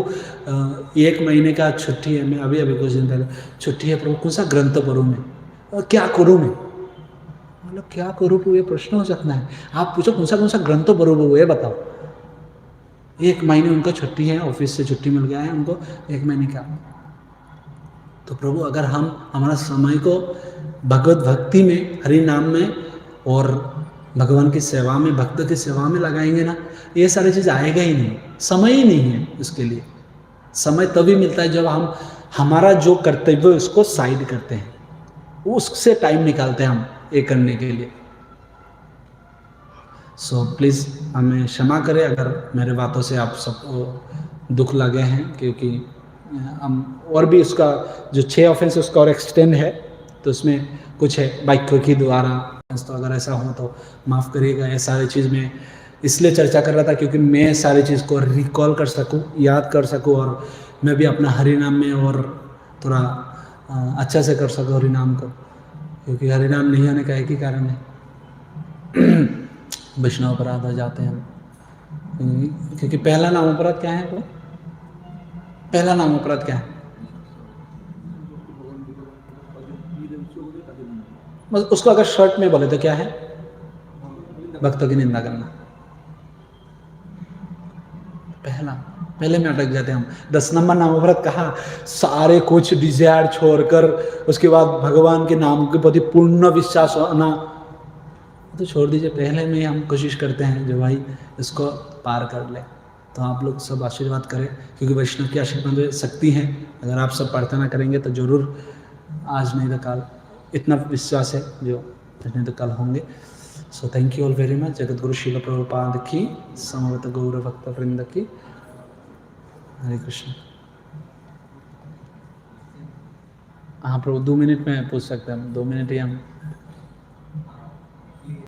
1 महीने का छुट्टी है, मैं अभी कुछ दिन पहले, छुट्टी है प्रभु, कौन सा ग्रंथ पढ़ूं मैं, और क्या करूं मैं? मतलब क्या करूं प्रभु, ये प्रश्न हो सकता है। आप पूछो कौन सा ग्रंथ पढ़ूं प्रभु, ये बताओ। 1 महीने उनका छुट्टी है, ऑफिस से छुट्टी मिल गया है उनको 1 महीने का। तो प्रभु अगर हम हमारा समय को भगवत भक्ति में, हरि नाम में और भगवान की सेवा में, भक्त की सेवा में लगाएंगे ना, ये सारी चीज़ आएगा ही नहीं। समय ही नहीं है उसके लिए। समय तभी मिलता है जब हम हमारा जो कर्तव्य है उसको साइड करते हैं, उससे टाइम निकालते हैं हम ये करने के लिए। सो प्लीज़ हमें क्षमा करें अगर मेरे बातों से आप सबको दुख लगे हैं, क्योंकि हम और भी उसका जो 6 ऑफेंस उसका और एक्सटेंड है, तो उसमें कुछ है वाक्यों की द्वारा, तो अगर ऐसा हो तो माफ़ करिएगा। ये सारी चीज़ में इसलिए चर्चा कर रहा था क्योंकि मैं सारी चीज़ को रिकॉल कर सकूं, याद कर सकूं, और मैं भी अपना हरि नाम में और थोड़ा अच्छा से कर सकूं हरि नाम को, क्योंकि हरि नाम नहीं आने का एक ही कारण है, वैष्णव अपराध हो जाते हैं। क्योंकि पहला नाम अपराध क्या है? पहला नाम अपराध क्या है? बस उसको अगर शर्ट में बोले तो क्या है? भक्तों की निंदा करना। पहले में अटक जाते हैं हम। 10 नंबर नामव्रत कहा, सारे कुछ डिजायर छोड़कर उसके बाद भगवान के नाम के प्रति पूर्ण विश्वास होना, तो छोड़ दीजिए। पहले में हम कोशिश करते हैं जो भाई इसको पार कर ले। तो आप लोग सब आशीर्वाद करें, क्योंकि वैष्णव की आशीर्वाद में शक्ति है। अगर आप सब प्रार्थना करेंगे तो जरूर आज नहीं तो कल, इतना विश्वास है जो नहीं तो कल होंगे। So thank you all very much. Jagat Guru Srila Prabhupada की, समवेत गौर भक्त वृंद की, हरे कृष्ण। हाँ प्रभु 2 मिनट में पूछ सकते हैं, 2 मिनट ही हम